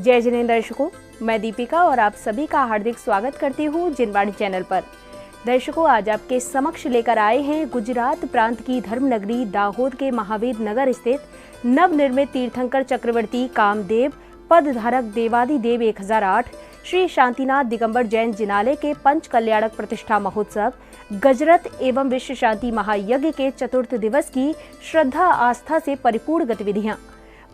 जय जिनेंद्र दर्शकों, मैं दीपिका और आप सभी का हार्दिक स्वागत करती हूँ जिनवाणी चैनल पर। दर्शकों, आज आपके समक्ष लेकर आए हैं गुजरात प्रांत की धर्मनगरी दाहोद के महावीर नगर स्थित नवनिर्मित तीर्थंकर चक्रवर्ती कामदेव पदधारक देवादिदेव 1008 श्री शांतिनाथ दिगंबर जैन जिनालय के पंच कल्याणक प्रतिष्ठा महोत्सव गजरत एवं विश्व शांति महायज्ञ के चतुर्थ दिवस की श्रद्धा आस्था से परिपूर्ण गतिविधियां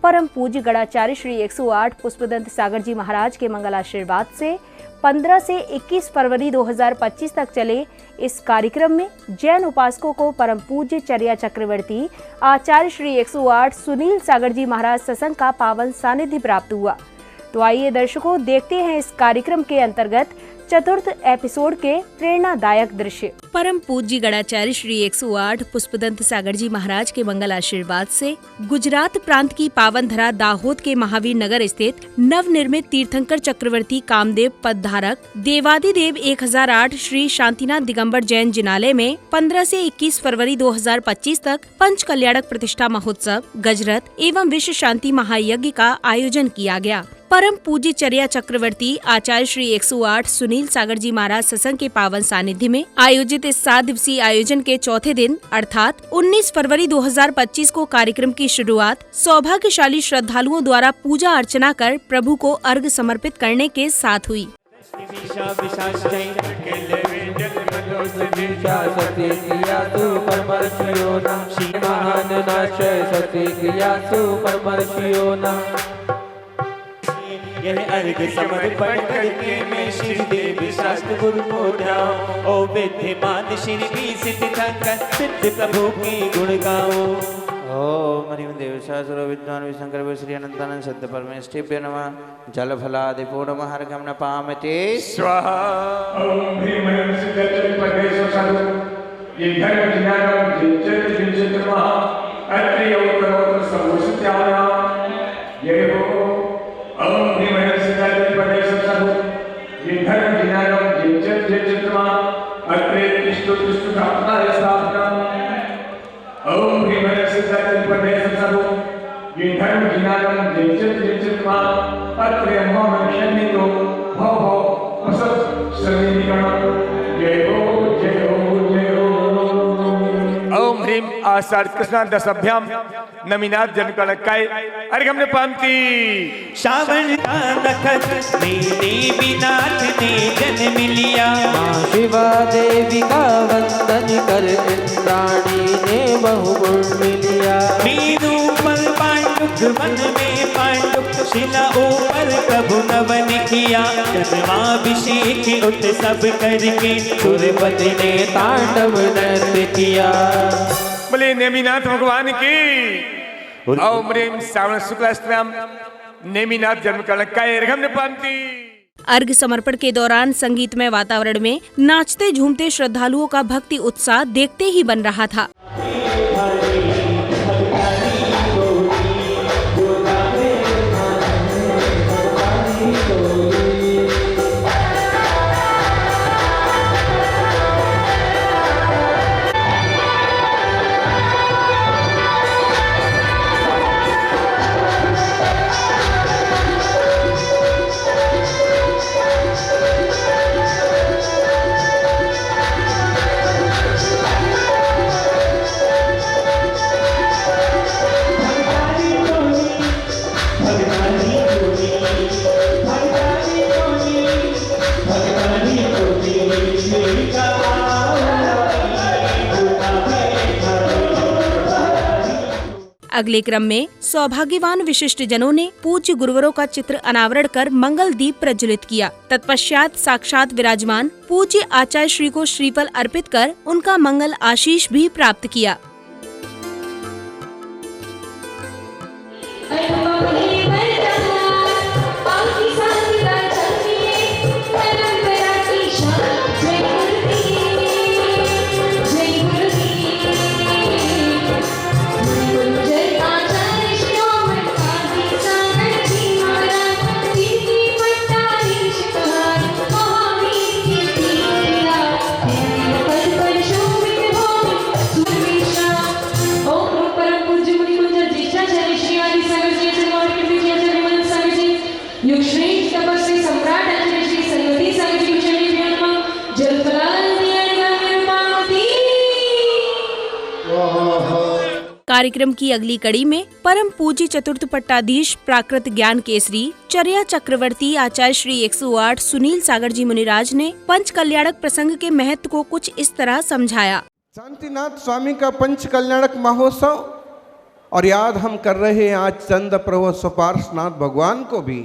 परम पूज्य गणाचार्य श्री 108 पुष्पदंत सागर जी महाराज के मंगलाशीर्वाद से 15 से 21 फरवरी 2025 तक चले इस कार्यक्रम में जैन उपासकों को परम पूज्य चर्या चक्रवर्ती आचार्य श्री 108 सुनील सागर जी महाराज सत्संग का पावन सानिध्य प्राप्त हुआ। तो आइए दर्शकों, देखते हैं इस कार्यक्रम के अंतर्गत चतुर्थ एपिसोड के प्रेरणादायक दृश्य। परम पूज्य गणाचार्य श्री 108 पुष्पदंत सागर जी महाराज के मंगल आशीर्वाद से गुजरात प्रांत की पावन धरा दाहोद के महावीर नगर स्थित नवनिर्मित तीर्थंकर चक्रवर्ती कामदेव पदधारक देवादिदेव 1008 श्री शांतिनाथ दिगंबर जैन जिनालय में 15 से 21 फरवरी 2025 तक पंच कल्याणक प्रतिष्ठा महोत्सव गजरत एवं विश्व शांति महायज्ञ का आयोजन किया गया। परम पूज्य चर्या चक्रवर्ती आचार्य श्री 108 सुनील सागर जी महाराज सत्संग के पावन सानिध्य में आयोजित इस 7 दिवसीय आयोजन के चौथे दिन अर्थात 19 फरवरी 2025 को कार्यक्रम की शुरुआत सौभाग्यशाली श्रद्धालुओं द्वारा पूजा अर्चना कर प्रभु को अर्घ समर्पित करने के साथ हुई। यह अर्घ समर्पण करके मैं श्री देवी शास्त्र गुरु को ध्याऊं। ओ विद्यमान श्री सिद्धिशंकर सिद्ध प्रभु की गुण गाओ। ओम हरिम देव शास्त्र विद्वान विशंकर श्री अनंतानंद सत्य परमेष्ठिभ्यो नमः। जल फलादि पूर्ण हर्घम न पामते स्वाहा। ओम ह्रीं हरिं सिद्धचरि परमेश्वर साधु ये धर्म ज्ञानम जिंचत जिंचत नमः। अत्रि अवतरोत सर्वसत्याना ये हो। ओम ह्रीं हरिं सिद्धचरि परमेश्वर साधु ये धर्म ज्ञानम जिंचत जिंचत नमः। अत्रि तिष्ठु तिष्ठु स्थापनाय स्थापना। ओम ह्रीं हरिं सिद्धचरि परमेश्वर साधु ये धर्म ज्ञानम जिंचत जिंचत नमः। अत्रि अम्मा शनितो भव भव असत समीकरण जय हो जय हो जय हो। ओम ह्रीं आषाढ़ कृष्ण दशभ्याम नमिनाथ जनकलकाय अर्घम न पामती। श्रावण का नखत में देवीनाथ ने जन्म लिया। शिवा देवी का वंदन कर इंद्राणी ने बहुगुण लिया। मीनू पर पांडुक मन में पांडुक शिला ऊपर प्रभु नवन किया। जन्माभिषेक उत्सव करके सुरपति ने तांडव नृत्य किया। बोले नेमिनाथ भगवान की। ओम ह्रीं श्रावण शुक्लाष्टमी नेमिनाथ जन्मकलकाय अर्घम न पामती। अर्घ समर्पण के दौरान संगीतमय वातावरण में नाचते झूमते श्रद्धालुओं का भक्ति उत्साह देखते ही बन रहा था। अगले क्रम में सौभाग्यवान विशिष्ट जनों ने पूज्य गुरुवरों का चित्र अनावरण कर मंगल दीप प्रज्वलित किया। तत्पश्चात साक्षात विराजमान पूज्य आचार्य श्री को श्रीफल अर्पित कर उनका मंगल आशीष भी प्राप्त किया। Shobhit कार्यक्रम की अगली कड़ी में परम पूज्य चतुर्थ पट्टाधीश प्राकृत ज्ञान केसरी चर्या चक्रवर्ती आचार्य श्री 108 सुनील सागर जी मुनिराज ने पंच कल्याणक प्रसंग के महत्व को कुछ इस तरह समझाया। शांतिनाथ स्वामी का पंच कल्याणक महोत्सव और याद हम कर रहे हैं आज चंद प्रभु स्वपार्शनाथ भगवान को भी,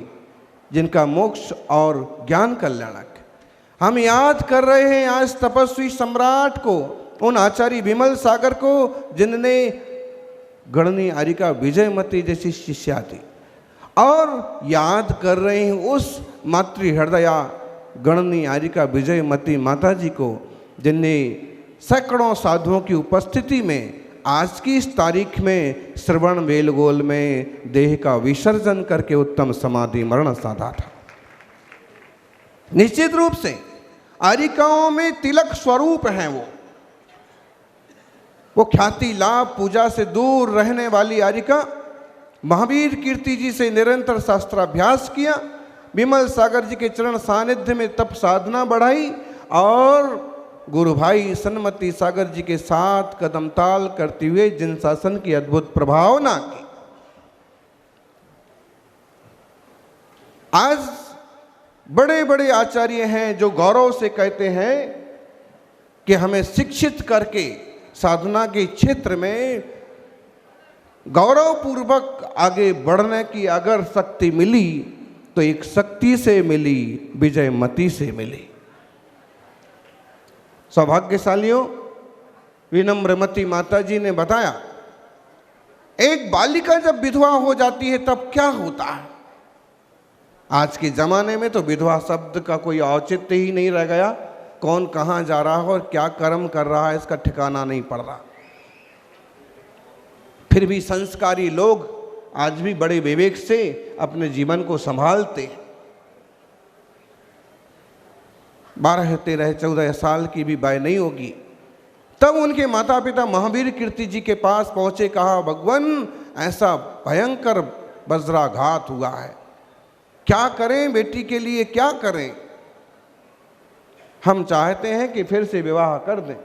जिनका मोक्ष और ज्ञान कल्याणक हम याद कर रहे हैं आज तपस्वी सम्राट को, उन आचार्य विमल सागर को जिनने गणनी आरिका विजयमती जैसी शिष्या थी, और याद कर रहे हैं उस मातृ हृदया गणनी आरिका विजयमती माता जी को जिनने सैकड़ों साधुओं की उपस्थिति में आज की इस तारीख में श्रवण बेलगोल में देह का विसर्जन करके उत्तम समाधि मरण साधा था। निश्चित रूप से आरिकाओं में तिलक स्वरूप हैं वो ख्याति लाभ पूजा से दूर रहने वाली आरिका महावीर कीर्ति जी से निरंतर शास्त्राभ्यास किया, विमल सागर जी के चरण सानिध्य में तप साधना बढ़ाई और गुरु भाई सन्मति सागर जी के साथ कदम ताल करते हुए जिन शासन की अद्भुत प्रभावना की। आज बड़े बड़े आचार्य हैं जो गौरव से कहते हैं कि हमें शिक्षित करके साधना के क्षेत्र में गौरवपूर्वक आगे बढ़ने की अगर शक्ति मिली तो एक शक्ति से मिली, विजयमती से मिली। सौभाग्यशालियों, विनम्रमती माता जी ने बताया एक बालिका जब विधवा हो जाती है तब क्या होता है। आज के जमाने में तो विधवा शब्द का कोई औचित्य ही नहीं रह गया, कौन कहाँ जा रहा है और क्या कर्म कर रहा है इसका ठिकाना नहीं पड़ रहा। फिर भी संस्कारी लोग आज भी बड़े विवेक से अपने जीवन को संभालते हैं। 12, 13, 14 साल की भी बाई नहीं होगी तब उनके माता पिता महावीर कीर्ति जी के पास पहुंचे, कहा भगवान ऐसा भयंकर वज्राघात हुआ है, क्या करें बेटी के लिए, क्या करें, हम चाहते हैं कि फिर से विवाह कर दें।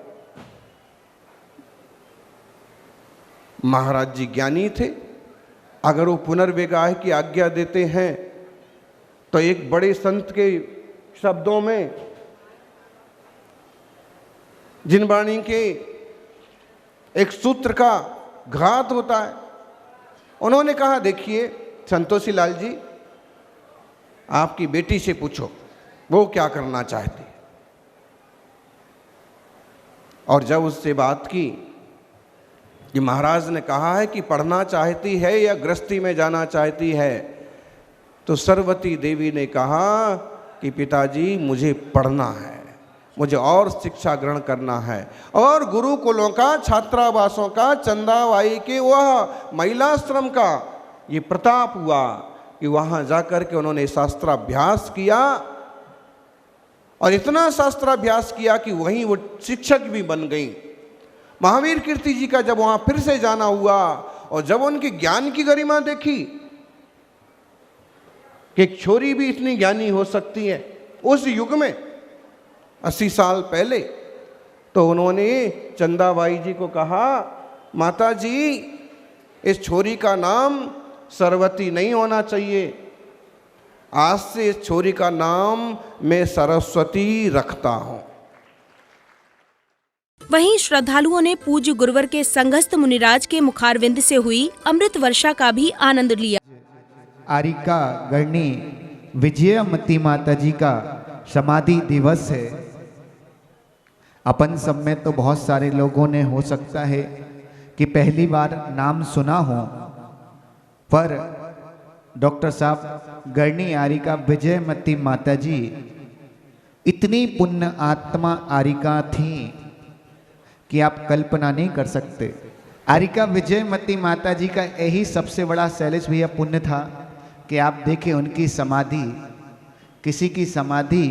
महाराज जी ज्ञानी थे, अगर वो पुनर्विवाह की आज्ञा देते हैं तो एक बड़े संत के शब्दों में जिनवाणी के एक सूत्र का घात होता है। उन्होंने कहा देखिए संतोषी लाल जी, आपकी बेटी से पूछो वो क्या करना चाहती है। और जब उससे बात की कि महाराज ने कहा है कि पढ़ना चाहती है या गृहस्थी में जाना चाहती है, तो सरस्वती देवी ने कहा कि पिताजी मुझे पढ़ना है, मुझे और शिक्षा ग्रहण करना है। और गुरुकुलों का, छात्रावासों का, चंदाबाई के वह महिलाश्रम का ये प्रताप हुआ कि वहाँ जाकर के उन्होंने शास्त्राभ्यास किया और इतना शास्त्राभ्यास किया कि वहीं वो शिक्षक भी बन गई। महावीर कीर्ति जी का जब वहाँ फिर से जाना हुआ और जब उनके ज्ञान की गरिमा देखी कि एक छोरी भी इतनी ज्ञानी हो सकती है उस युग में 80 साल पहले, तो उन्होंने चंदाबाई जी को कहा माता जी इस छोरी का नाम सरस्वती नहीं होना चाहिए, आज से इस छोरी का नाम मैं सरस्वती रखता हूं। वहीं श्रद्धालुओं ने पूज्य गुरुवर के संघस्थ मुनिराज के मुखारविंद से हुई अमृत वर्षा का भी आनंद लिया। आरिका गणनी विजयमती माता जी का समाधि दिवस है। अपन सब में तो बहुत सारे लोगों ने हो सकता है कि पहली बार नाम सुना हो, पर डॉक्टर साहब गणनी आरिका विजयमती माता जी इतनी पुण्य आत्मा आरिका थी कि आप कल्पना नहीं कर सकते। आरिका विजयमती माता जी का यही सबसे बड़ा शैलेश भैया पुण्य था कि आप देखें उनकी समाधि, किसी की समाधि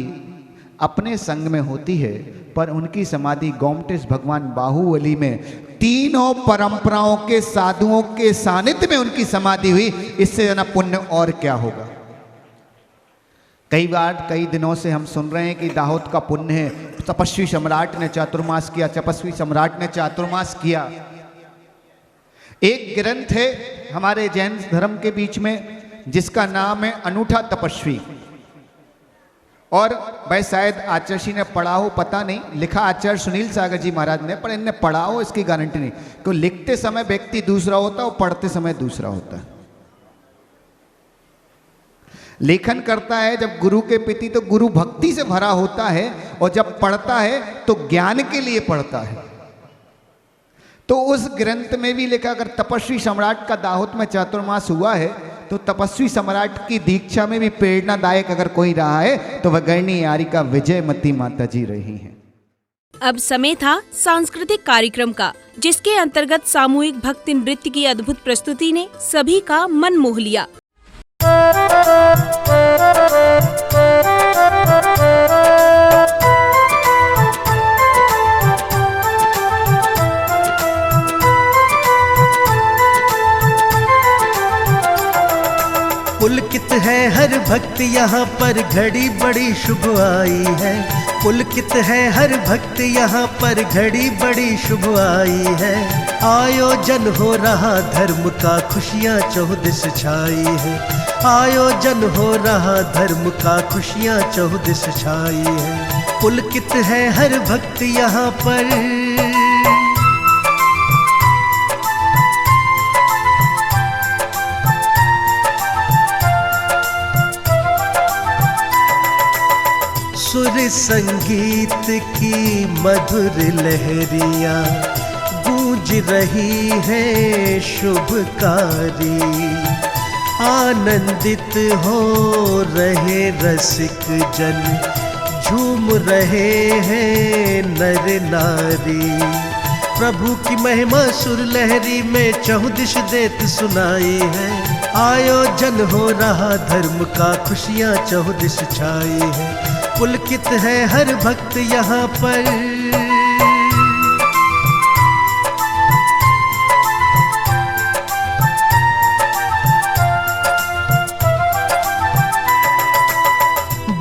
अपने संग में होती है, पर उनकी समाधि गोमटेश भगवान बाहुबली में तीनों परंपराओं के साधुओं के सानिध्य में उनकी समाधि हुई। इससे ज़्यादा पुण्य और क्या होगा। कई बार कई दिनों से हम सुन रहे हैं कि दाहोद का पुण्य है, तपस्वी सम्राट ने चातुर्मास किया, तपस्वी सम्राट ने चातुर्मास किया। एक ग्रंथ है हमारे जैन धर्म के बीच में जिसका नाम है अनूठा तपस्वी, और भाई शायद आचार्य जी ने पढ़ा हो, पता नहीं, लिखा आचार्य सुनील सागर जी महाराज ने, पर इनने पढ़ा हो इसकी गारंटी नहीं, क्योंकि लिखते समय व्यक्ति दूसरा होता है और पढ़ते समय दूसरा होता है। लेखन करता है जब गुरु के प्रति तो गुरु भक्ति से भरा होता है, और जब पढ़ता है तो ज्ञान के लिए पढ़ता है। तो उस ग्रंथ में भी लिखा, अगर तपस्वी सम्राट का दाहोद में चातुर्मास हुआ है तो तपस्वी सम्राट की दीक्षा में भी प्रेरणादायक अगर कोई रहा है तो वह गणनी यारिका विजयमती माता जी रही हैं। अब समय था सांस्कृतिक कार्यक्रम का, जिसके अंतर्गत सामूहिक भक्ति नृत्य की अद्भुत प्रस्तुति ने सभी का मन मोह लिया। पुलकित है हर भक्त यहाँ पर, घड़ी बड़ी शुभ आई है। पुलकित है हर भक्त यहाँ पर, घड़ी बड़ी शुभ आई है। आयोजन हो रहा धर्म का, खुशियाँ चौदिस छाई है। आयोजन हो रहा धर्म का, खुशियाँ चौदिस छाई है। पुलकित है हर भक्त यहाँ पर। सुर संगीत की मधुर लहरियाँ गूंज रही है शुभकारी। आनंदित हो रहे रसिक जन, झूम रहे हैं नर नारी। प्रभु की महिमा सुर लहरी में चहुदिश देत सुनाई है। आयोजन हो रहा धर्म का, खुशियाँ चहुदिश छाई है। पुलकित है हर भक्त यहाँ पर।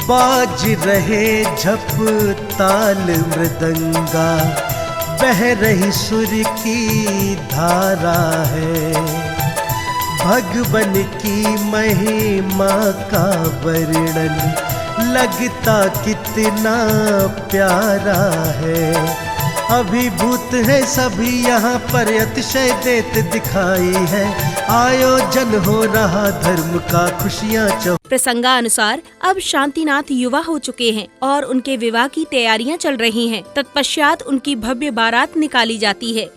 बाज रहे झप ताल मृदंगा, बह रही सुर की धारा है। भगवन की महिमा का वर्णन लगता कितना प्यारा है। अभिभूत है सभी यहाँ पर, अतिशय देत दिखाई है। आयोजन हो रहा धर्म का, खुशियाँ प्रसंगानुसार अब शांतिनाथ युवा हो चुके हैं और उनके विवाह की तैयारियां चल रही हैं। तत्पश्चात उनकी भव्य बारात निकाली जाती है।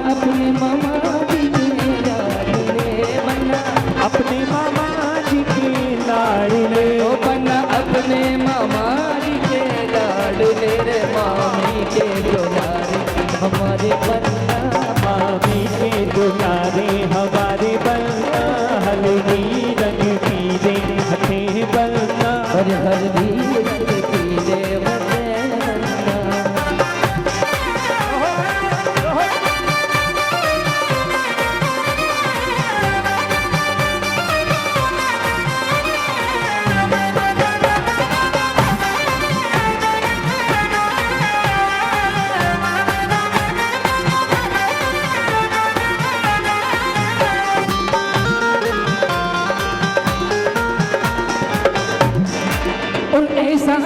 अपने मामा जी के लाडले, बन्ना अपने मामा जी के लाडले, ओ बन्ना अपने मामा जी के लाडले रे, मामी के दुलारे हमारे बन्ना, मामी के दुलारे हमारे बन्ना। हल्दी रंग पीले हथे बन्ना, हल्दी रंग पीले हथे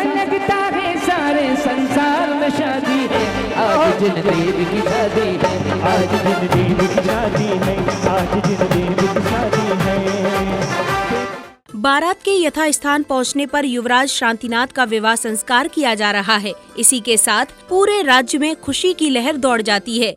लगता है सारे संसार में शादी है। आज जिन देवी की शादी है, आज जिन देवी की शादी है, आज जिन देवी की शादी है। बारात के यथास्थान पहुंचने पर युवराज शांतिनाथ का विवाह संस्कार किया जा रहा है। इसी के साथ पूरे राज्य में खुशी की लहर दौड़ जाती है।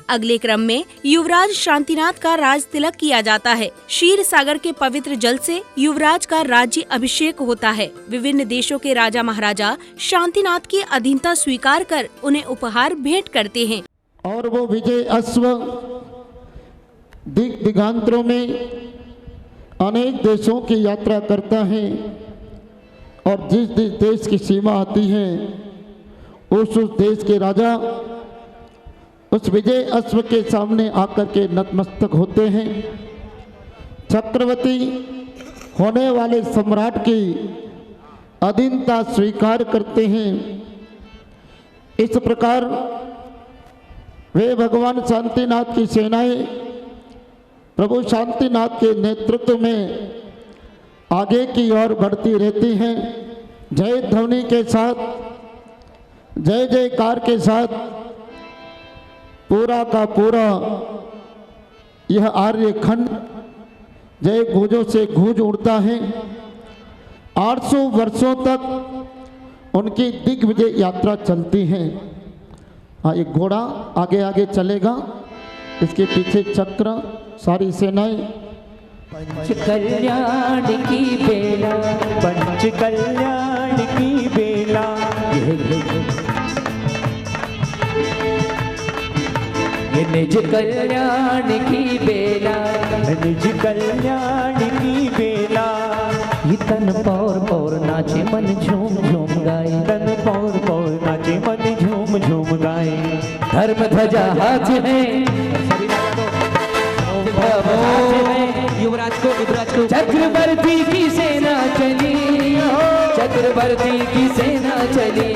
अगले क्रम में युवराज शांतिनाथ का राज तिलक किया जाता है। क्षीर सागर के पवित्र जल से युवराज का राज्य अभिषेक होता है। विभिन्न देशों के राजा महाराजा शांतिनाथ की अधीनता स्वीकार कर उन्हें उपहार भेंट करते हैं। और वो विजय अश्व दिग दिगांतरों में अनेक देशों की यात्रा करता है और जिस जिस देश की सीमा आती है उस देश के राजा उस विजय अश्व के सामने आकर के नतमस्तक होते हैं। चक्रवर्ती होने वाले सम्राट की अधीनता स्वीकार करते हैं। इस प्रकार वे भगवान शांतिनाथ की सेनाएं प्रभु शांतिनाथ के नेतृत्व में आगे की ओर बढ़ती रहती हैं। जय ध्वनि के साथ, जय जयकार के साथ पूरा का पूरा यह आर्य खंड जय गूंजों से गूंज उड़ता है। 800 वर्षों तक उनकी दिग्विजय यात्रा चलती है। ये घोड़ा आगे आगे चलेगा, इसके पीछे चक्र, सारी सेनाएं। पंच कल्याण की बेला, पंच कल्याण की बेला, ये निज कल्याण की बेला, निज कल्याण की बेला। ये तन पौर पौर नाचे मन झूम झूम गाए, तन पौर पौर नाचे मन झूम झूम गाए। धर्म ध्वजा हाथ में, युवराज को चक्रवर्ती की सेना चली, चक्रवर्ती की सेना चली।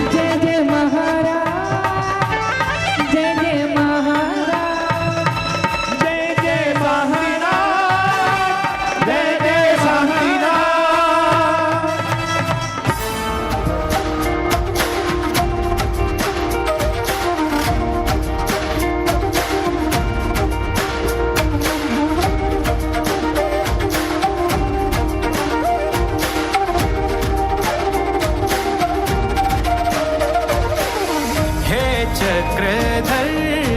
जय जय महाराज, जय जय महाराज, जय जय महाराज, जय जय शांतिनाथ। चक्रधर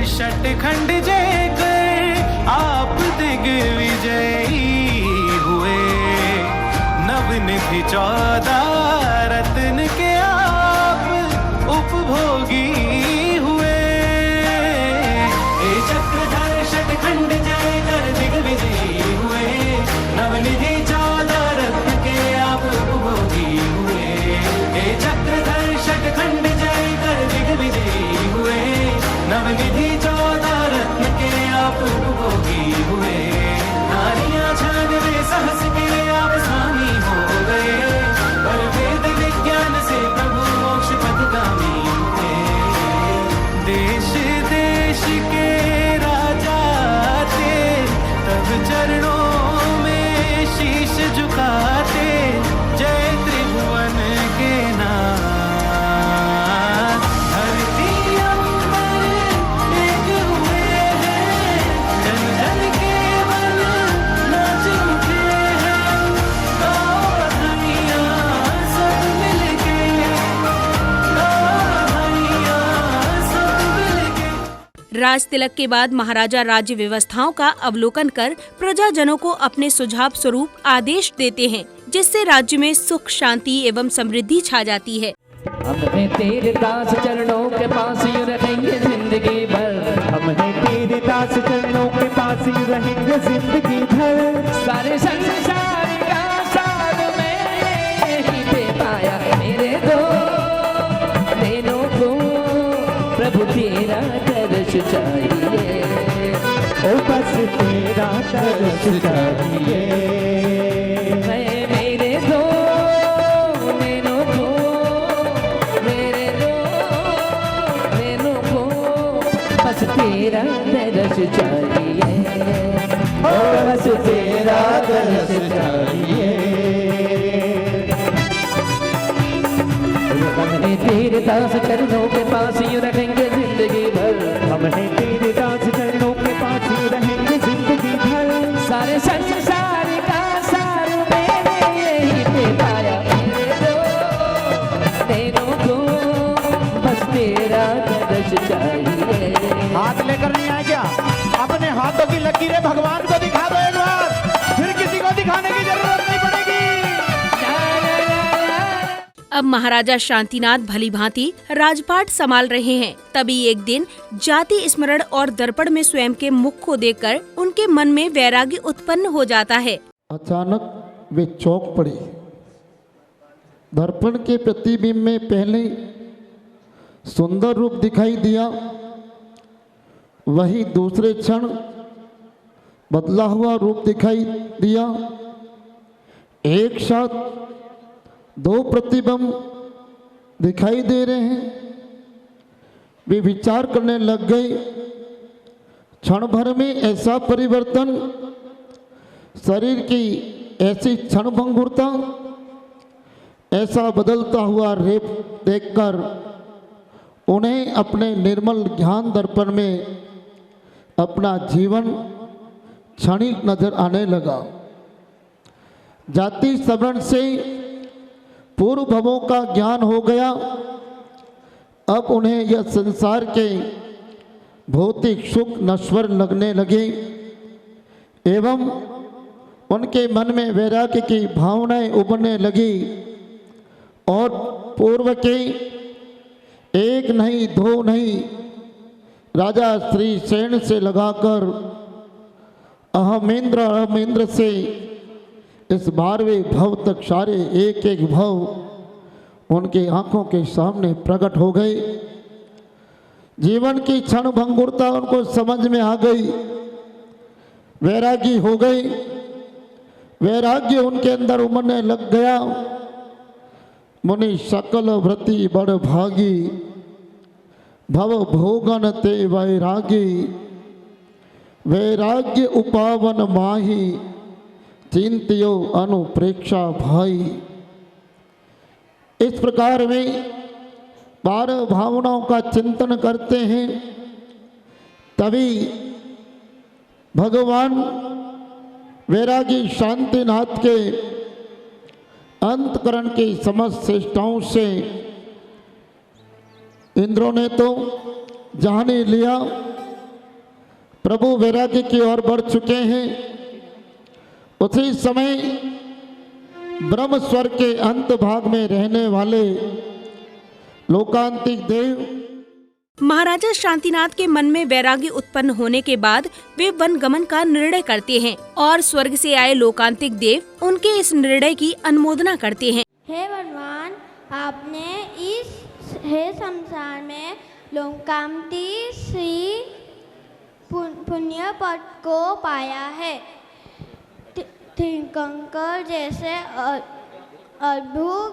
षटखंड जय कर आप दिग्विजयी हुए। नवनिधि 14 रत्न के आप उपभोगी हुए। चक्रधर षटखंड जय कर दिग्विजयी हुए। नवनिधि 14 रत्न के आप उपभोगी हुए। चक्रधर षटखंड जय कर दिग्विजयी हुए। नवनिधि 14 रत्न के आप उपभोगी हुए। नारियां 96 सहस के आप स्वामी हो गए। पर वेद विज्ञान से प्रभु मोक्ष पथगामी हुए। देश देश के राजा थे तब चरणों में शीश झुकाते। जय त्रिभुवन के नाथ, धरती अंबर एक हुए हैं। जन जन के मन नाच उठे हैं। गाओ बधाइयाँ सब मिलके, गाओ बधाइयाँ सब मिलके। राज तिलक के बाद महाराजा राज्य व्यवस्थाओं का अवलोकन कर प्रजाजनों को अपने सुझाव स्वरूप आदेश देते हैं, जिससे राज्य में सुख शांति एवं समृद्धि छा जाती है। हम हैं तेरे दास चरणों के पास यूं रहेंगे जिंदगी भर। हम हैं तेरे दास चरणों के पास यूं रहेंगे जिंदगी भर। सारे संसार का सार में ही दे पाया मेरे दो नैनों को। प्रभु तेरा दर्श चाहिए, ओ बस तेरा दर्श चाहिए। मैं मेरे दो नैनों को, मेरे दो नैनों को बस तेरा दर्श चाहिए, ओ बस तेरा दर्श चाहिए। हमने तेरे दास चरणों के पास यूं रहेंगे जिंदगी भर। हमने तेरे दास चरणों के पास यूं रहेंगे जिंदगी भर। सारे संसार का सार मैंने यही पे पाया मेरे दो नैनों को। बस तेरा दर्श चाहिए। हाथ लेकर कि रे भगवान को दिखा दो एक बार, फिर किसी को दिखाने की जरूरत नहीं पड़ेगी। अब महाराजा शांतिनाथ भली भांति राजपाट संभाल रहे हैं। तभी एक दिन जाति स्मरण और दर्पण में स्वयं के मुख को देखकर उनके मन में वैराग्य उत्पन्न हो जाता है। अचानक वे चौंक पड़े। दर्पण के प्रतिबिंब में पहले सुंदर रूप दिखाई दिया, वही दूसरे क्षण बदला हुआ रूप दिखाई दिया। एक साथ दो प्रतिबिंब दिखाई दे रहे हैं। वे विचार करने लग गए। क्षण भर में ऐसा परिवर्तन, शरीर की ऐसी क्षणभंगुरता, ऐसा बदलता हुआ रूप देखकर उन्हें अपने निर्मल ज्ञान दर्पण में अपना जीवन क्षणिक नजर आने लगा। जाति स्मरण से पूर्व भवों का ज्ञान हो गया। अब उन्हें यह संसार के भौतिक सुख नश्वर लगने लगे एवं उनके मन में वैराग्य की भावनाएं उभरने लगी और पूर्व के एक नहीं दो नहीं राजा श्री सेन से लगाकर अहमेंद्र से इस 12वें भव तक सारे एक एक भव उनके आंखों के सामने प्रकट हो गए। जीवन की क्षण भंगुरता उनको समझ में आ गई, वैरागी हो गई। वैराग्य उनके अंदर उमड़ने लग गया। मुनि सकल व्रति बड़ भागी, भव भोगन ते वैरागी, वैराग्य उपावन माही, चिंतियो अनुप्रेक्षा भाई। इस प्रकार वे 12 भावनाओं का चिंतन करते हैं। तभी भगवान वैरागी शांतिनाथ के अंतकरण की समस्त चेष्टाओं से इंद्रों ने तो जान ही लिया, प्रभु वैरागी की ओर बढ़ चुके हैं। उसी समय ब्रह्म स्वर के अंत भाग में रहने वाले लोकांतिक देव महाराजा शांतिनाथ के मन में वैराग्य उत्पन्न होने के बाद वे वन गमन का निर्णय करते हैं और स्वर्ग से आए लोकांतिक देव उनके इस निर्णय की अनुमोदना करते हैं। हे भगवान, आपने इस संसार में लोकांतिक श्री पुण्य पद को पाया है। तीर्थंकर जैसे अद्भुत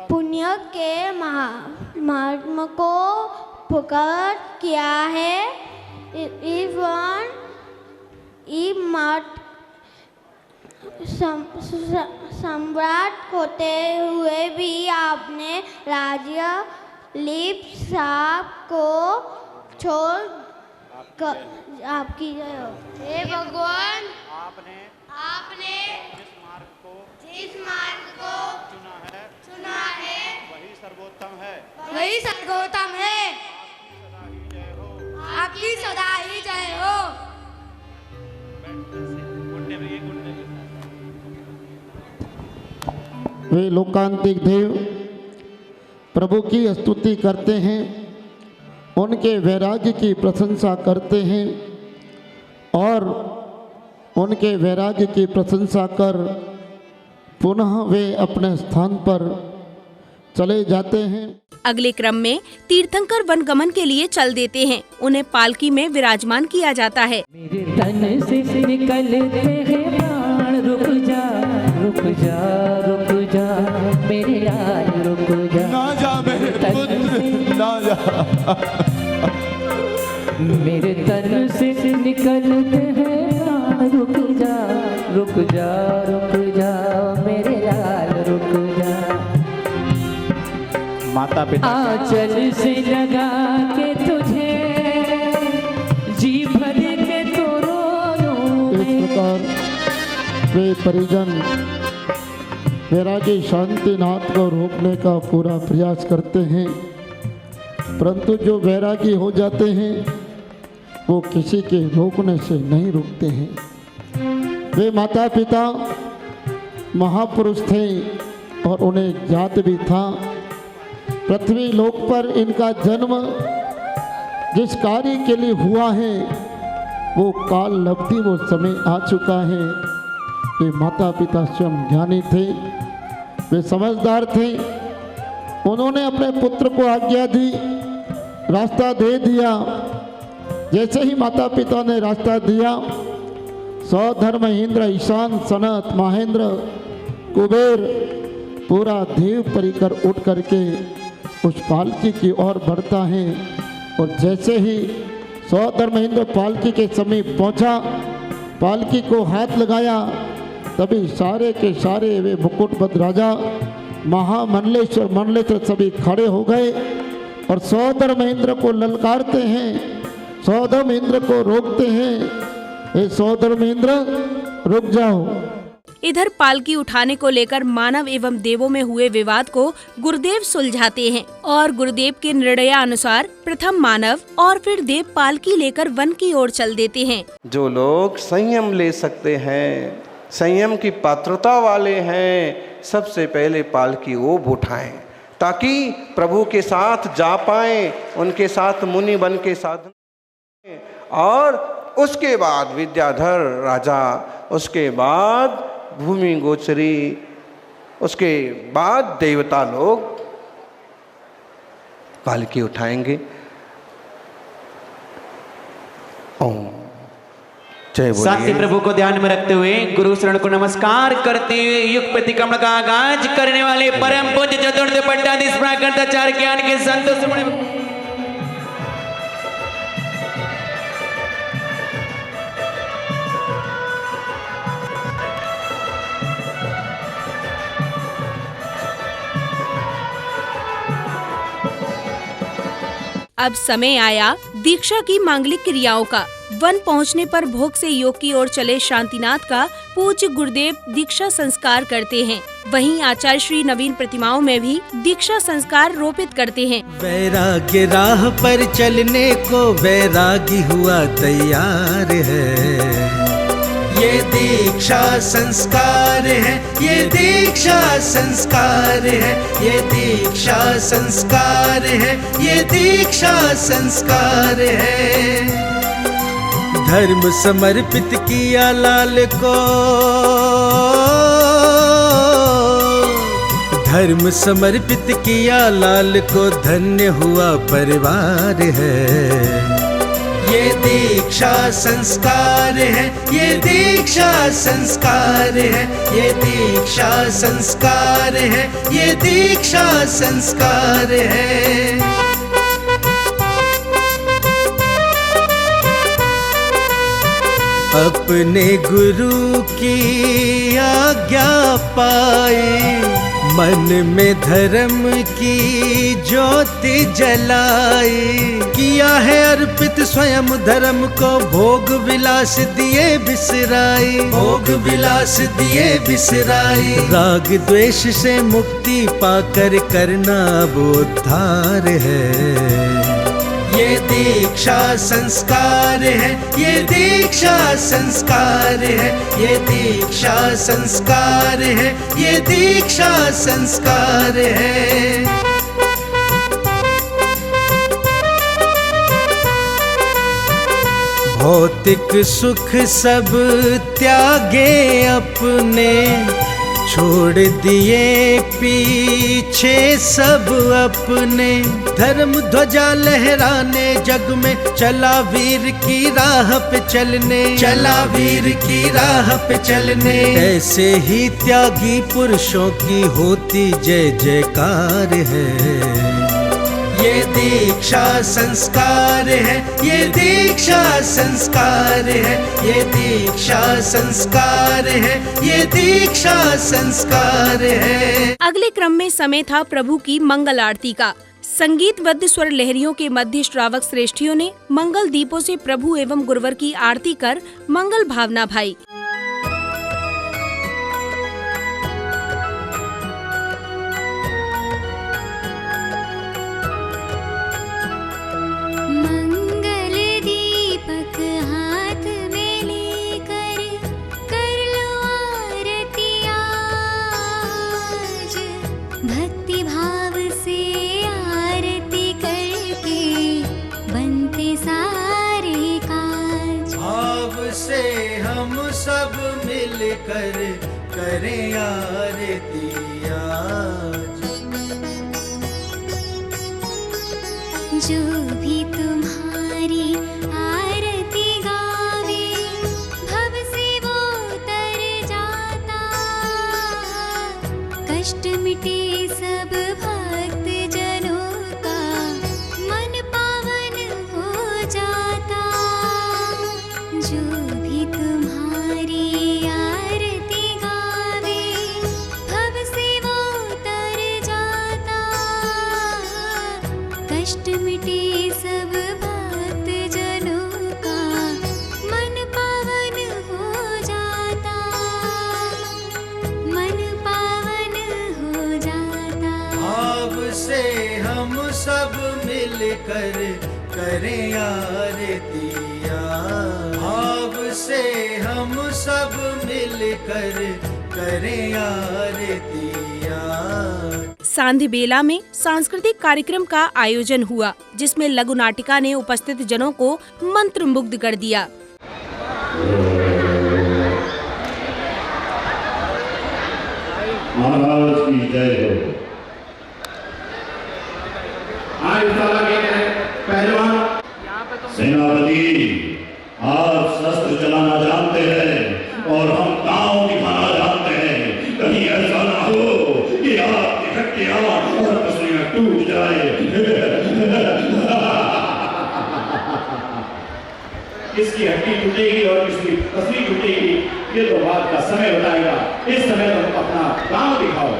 पुण्य के महात्मा को पुकार किया है। सम्राट होते हुए भी आपने राज्य लिप साप को छोड़ आपकी जय हो। हे भगवान, आपने जिस मार्ग को चुना है वही सर्वोत्तम है। आपकी सदा ही जय हो। वे लोकांतिक देव प्रभु की स्तुति करते हैं, उनके वैराग्य की प्रशंसा करते हैं और उनके वैराग्य की प्रशंसा कर पुनः वे अपने स्थान पर चले जाते हैं। अगले क्रम में तीर्थंकर वन गमन के लिए चल देते हैं। उन्हें पालकी में विराजमान किया जाता है। मेरे तन से निकलते हैं प्राण, रुक जा रुक जा रुक जा मेरे यार, रुक जा ना जा मेरे पुत्र, ना जा। मेरे तन से निकलते हैं प्राण, रुक जा रुक जा रुक जा मेरे यार, रुक जा। माता पिता आंचल से लगा के तुझे जी भर के तो रो। इस प्रकार वे परिजन वैरागी शांतिनाथ को रोकने का पूरा प्रयास करते हैं, परंतु जो वैरागी हो जाते हैं वो किसी के रोकने से नहीं रुकते हैं। वे माता पिता महापुरुष थे और उन्हें ज्ञात भी था। पृथ्वी लोक पर इनका जन्म जिस कार्य के लिए हुआ है वो काल लब्धि वो समय आ चुका है। वे माता पिता स्वयं ज्ञानी थे, वे समझदार थे। उन्होंने अपने पुत्र को आज्ञा दी, रास्ता दे दिया। जैसे ही माता पिता ने रास्ता दिया, सौधर्म इंद्र, ईशान, सनत, महेंद्र, कुबेर पूरा देव परिकर उठ करके उस पालकी की ओर बढ़ता है। और जैसे ही सौधर्म इंद्र पालकी के समीप पहुंचा, पालकी को हाथ लगाया, तभी सारे के सारे वे मुकुटबद्ध राजा महामंडलेश्वर मंडलेश्वर सभी खड़े हो गए और सौधर्म इंद्र को ललकारते हैं, सौधर्म इंद्र को रोकते हैं। हे सौधर्म इंद्र, रुक जाओ। इधर पालकी उठाने को लेकर मानव एवं देवों में हुए विवाद को गुरुदेव सुलझाते हैं और गुरुदेव के निर्णयानुसार प्रथम मानव और फिर देव पालकी लेकर वन की ओर चल देते हैं। जो लोग संयम ले सकते हैं, संयम की पात्रता वाले हैं, सबसे पहले पालकी वो उठाएं ताकि प्रभु के साथ जा पाएं, उनके साथ मुनि बन के साधना। और उसके बाद विद्याधर राजा, उसके बाद भूमि गोचरी, उसके बाद देवता लोग पालकी उठाएंगे। ओम जय बोलिए। साथी प्रभु को ध्यान में रखते हुए गुरु शरण को नमस्कार करते हुए युग प्रतिक्रमण का आगाज करने वाले परम पूज्य चतुर्थ पट्टाधीश प्राकृताचार्य ज्ञान के संत अब समय आया दीक्षा की मांगलिक क्रियाओं का। वन पहुंचने पर भोग से योग की ओर चले शांतिनाथ का पूज्य गुरुदेव दीक्षा संस्कार करते हैं। वहीं आचार्य श्री नवीन प्रतिमाओं में भी दीक्षा संस्कार रोपित करते हैं। वैराग्य राह पर चलने को वैरागी हुआ तैयार है। ये दीक्षा संस्कार है, ये दीक्षा संस्कार है, ये दीक्षा संस्कार है, ये दीक्षा संस्कार है। धर्म समर्पित किया लाल को, धर्म समर्पित किया लाल को, धन्य हुआ परिवार है। ये दीक्षा संस्कार है, ये दीक्षा संस्कार है, ये दीक्षा संस्कार है, ये दीक्षा संस्कार है। अपने गुरु की आज्ञा पाई, मन में धर्म की ज्योति जलाई। किया है अर्पित स्वयं धर्म को, भोग विलास दिए बिसराई, भोग विलास दिए बिसराई। राग द्वेष से मुक्ति पाकर करना अब उद्धार है। ये दीक्षा संस्कार है, ये दीक्षा संस्कार है, ये दीक्षा संस्कार है, ये दीक्षा संस्कार है। भौतिक सुख सब त्यागे अपने, छोड़ दिए पीछे सब अपने। धर्म ध्वजा लहराने जग में, चला वीर की राह पे चलने, चला वीर की राह पे चलने। ऐसे ही त्यागी पुरुषों की होती जय जयकार है। ये दीक्षा संस्कार है, ये दीक्षा संस्कार है, ये दीक्षा संस्कार है, ये दीक्षा संस्कार है। अगले क्रम में समय था प्रभु की मंगल आरती का। संगीत वद्य स्वर लहरियों के मध्य श्रावक श्रेष्ठियों ने मंगल दीपों से प्रभु एवं गुरुवर की आरती कर मंगल भावना भाई। मंगल दीपक भक्ति भाव से आरती करके बनते सारे काज। भाव से हम सब मिलकर करें आरती आज। जो भी तुम्हारी आरती गावे भव से वो तर जाता। कष्ट मिटे सब भक्त जनों का मन पावन हो जाता। जो भी तुम्हारी आरती गावे भव से वो तर जाता। कष्ट मिटे सब भक्त जनों का मन पावन हो जाता। मन पावन हो जाता। भाव से हम सब मिलकर करें आरती आज। भाव से हम सब मिलकर करें आरती आज। सांध्य बेला में सांस्कृतिक कार्यक्रम का आयोजन हुआ, जिसमें लघु नाटिका ने उपस्थित जनों को मंत्रमुग्ध कर दिया। महाराज की जय हो। पहलवान सेनापति, आप शस्त्र चलाना जानते हैं और हम गांव दिखाना जानते हैं। कहीं ऐसा ना हो कि आपकी हड्डियां और पसलियां टूट जाए। किसकी हड्डी टूटेगी और किसकी पसली टूटेगी, ये तो बात का समय बताएगा। इस समय तुम अपना गांव दिखाओ।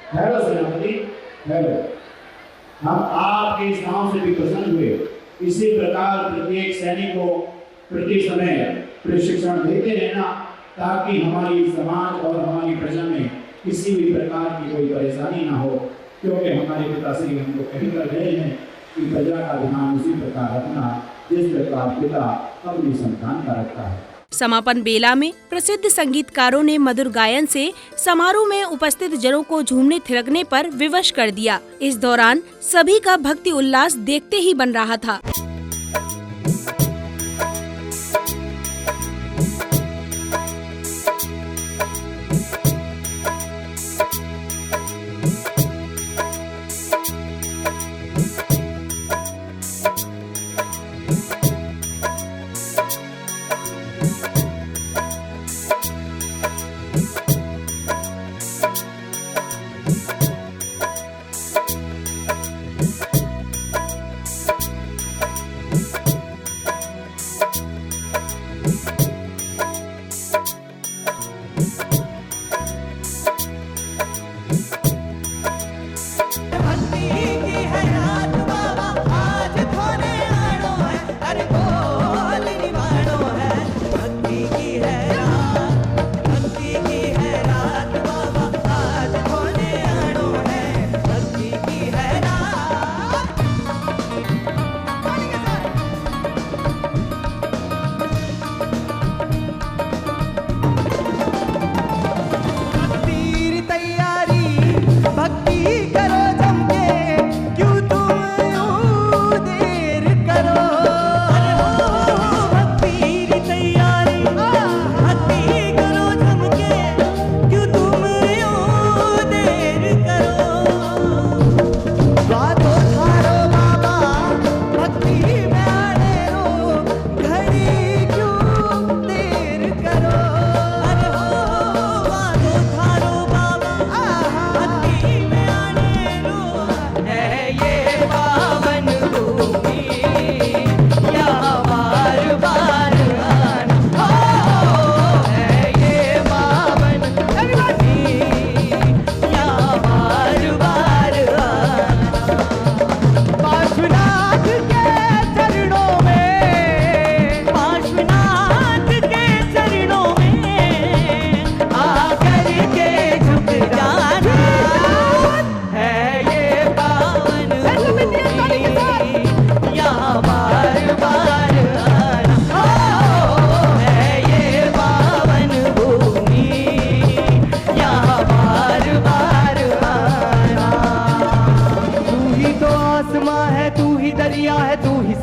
हेलो सेनापति, हेलो। हम आपके इस नाम से भी प्रसन्न हुए। इसी प्रकार प्रत्येक सैनिक को प्रति समय प्रशिक्षण देते रहना, ताकि हमारी समाज और हमारी प्रजा में किसी भी प्रकार की कोई परेशानी ना हो। क्योंकि हमारे पिताश्री हमको कही कर गए हैं कि प्रजा का ध्यान उसी प्रकार रखना जिस प्रकार पिता अपनी संतान का रखता है। समापन बेला में प्रसिद्ध संगीतकारों ने मधुर गायन से समारोह में उपस्थित जनों को झूमने थिरकने पर विवश कर दिया। इस दौरान सभी का भक्ति उल्लास देखते ही बन रहा था।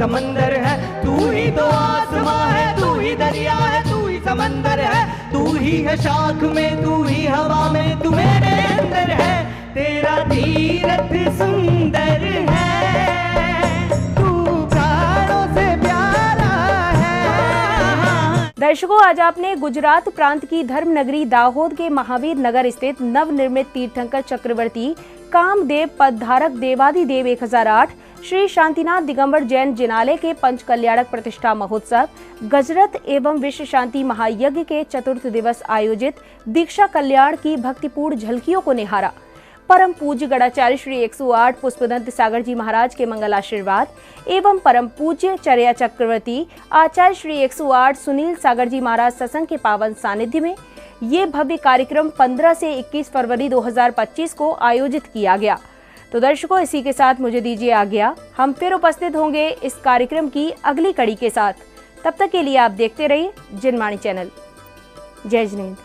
समंदर है, तू ही तो आसमां है, तू ही दरिया है, तू ही समंदर है, तू ही है शाख में, तू ही हवा में, तू मेरे अंदर है, तेरा तीरथ सुंदर है, तू प्राणों से प्यारा है। दर्शकों, आज आपने गुजरात प्रांत की धर्म नगरी दाहोद के महावीर नगर स्थित नवनिर्मित तीर्थंकर चक्रवर्ती कामदेव पदधारक देवादिदेव 1008 श्री शांतिनाथ दिगंबर जैन जिनालय के पंच कल्याणक प्रतिष्ठा महोत्सव, गजरत एवं विश्व शांति महायज्ञ के चतुर्थ दिवस आयोजित दीक्षा कल्याण की भक्तिपूर्ण झलकियों को निहारा। परम पूज्य गणाचार्य श्री 108 पुष्पदंत सागर जी महाराज के मंगल आशीर्वाद एवं परम पूज्य चर्या चक्रवर्ती आचार्य श्री 108 सुनील सागर जी महाराज सत्संग के पावन सानिध्य में ये भव्य कार्यक्रम 15 से 21 फरवरी 2025 को आयोजित किया गया। तो दर्शकों, इसी के साथ मुझे दीजिए आज्ञा। हम फिर उपस्थित होंगे इस कार्यक्रम की अगली कड़ी के साथ। तब तक के लिए आप देखते रहिए जनवाणी चैनल। जय जिनेंद्र।